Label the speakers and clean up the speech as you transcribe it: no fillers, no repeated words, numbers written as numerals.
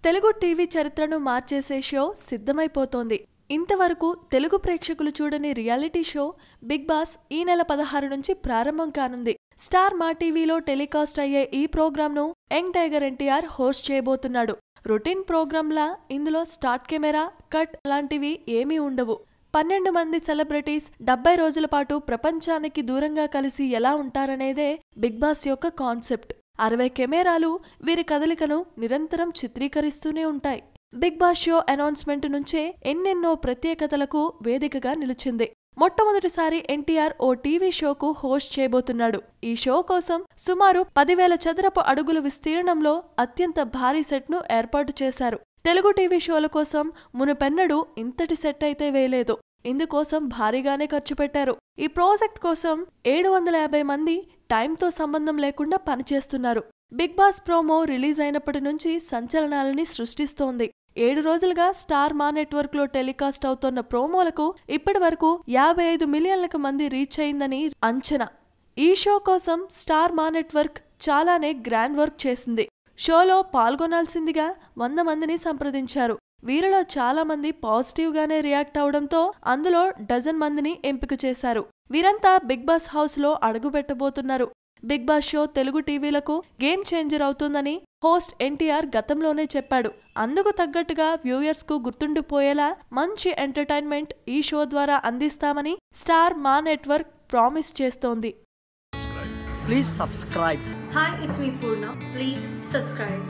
Speaker 1: Telugu TV చరిత్రను మార్చేసే show సిద్ధమైపోతోంది. ఇంతవరకు తెలుగు ప్రేక్షకులు చూడని రియాలిటీ షో బిగ్ బాస్ ఈ నెల 16 నుంచి ప్రారంభం కానుంది. స్టార్ మా టీవీలో టెలికాస్ట్ అయ్యే ఈ ప్రోగ్రాంను యంగ్ టైగర్ ఎన్టీఆర్ హోస్ట్ చేయబోతున్నాడు. రొటీన్ ప్రోగ్రాంలా ఇందులో స్టార్ట్ కెమెరా, కట్ లాంటివి ఏమీ ఉండవు. 12 మంది సెలబ్రిటీస్ 70 రోజుల పాటు ప్రపంచానికి దూరంగా కలిసి ఎలా ఉంటారనేదే బిగ్ బాస్ యొక్క కాన్సెప్ట్. 60 కెమెరాలు వీరి కదలికను నిరంతరం చిత్రీకరిస్తూనే ఉంటాయి. బిగ్ బాస్ షో అనౌన్స్మెంట్ నుంచే ఎన్నెన్నో ప్రత్యేకతలకు వేదికగా నిలిచింది. మొట్టమొదటిసారి ఎన్టీఆర్ ఓ టీవీ షోకు హోస్ట్ చేయబోతున్నాడు. ఈ షో కోసం సుమారు 10,000 చదరపు అడుగుల విస్తీర్ణంలో అత్యంత భారీ సెట్ను ఏర్పాటు చేశారు. తెలుగు టీవీ షోల కోసం మునుపెన్నడూ ఇంతటి సెట్ అయితే వేయలేదు. ఇందుకోసం భారీగానే ఖర్చు పెట్టారు. ఈ ప్రాజెక్ట్ కోసం 750 మంది టైంతో సంబంధం లేకుండా పనిచేస్తున్నారు. బిగ్ బాస్ ప్రోమో రిలీజ్ అయినప్పటి నుంచి సంచలనాలని సృష్టిస్తోంది. 7 రోజులుగా స్టార్ మా నెట్వర్క్ లో టెలికాస్ట్ అవుతోన్న ప్రోమోలకు ఇప్పటి వరకు 55 మిలియన్లకు మంది రీచ్ అయిందని అంచనా. ఈ షో కోసం స్టార్ మా నెట్వర్క్ చాలానే గ్రాండ్ వర్క్ చేసింది. షోలో పాల్గొనాల్సిందిగా 100 మందిని సంప్రదించారు. వీరిలో చాలా మంది పాజిటివ్ గానే రియాక్ట్ అవడంతో అందులో డజన్ మందిని ఎంపిక చేశారు. వీరంతా బిగ్ బాస్ హౌస్ లో అడుగుపెట్టబోతున్నారు. బిగ్ బాస్ షో తెలుగు టీవీలకు గేమ్ చేంజర్ అవుతుందని హోస్ట్ ఎన్టీఆర్ గతంలోనే చెప్పాడు. అందుకు తగ్గట్టుగా వ్యూయర్స్ కు గుర్తుండిపోయేలా మంచి ఎంటర్టైన్మెంట్ ఈ షో ద్వారా అందిస్తామని స్టార్ మా నెట్వర్క్ ప్రామిస్ చేస్తోంది.
Speaker 2: Please subscribe.
Speaker 3: Hi, it's me Purna. Please subscribe.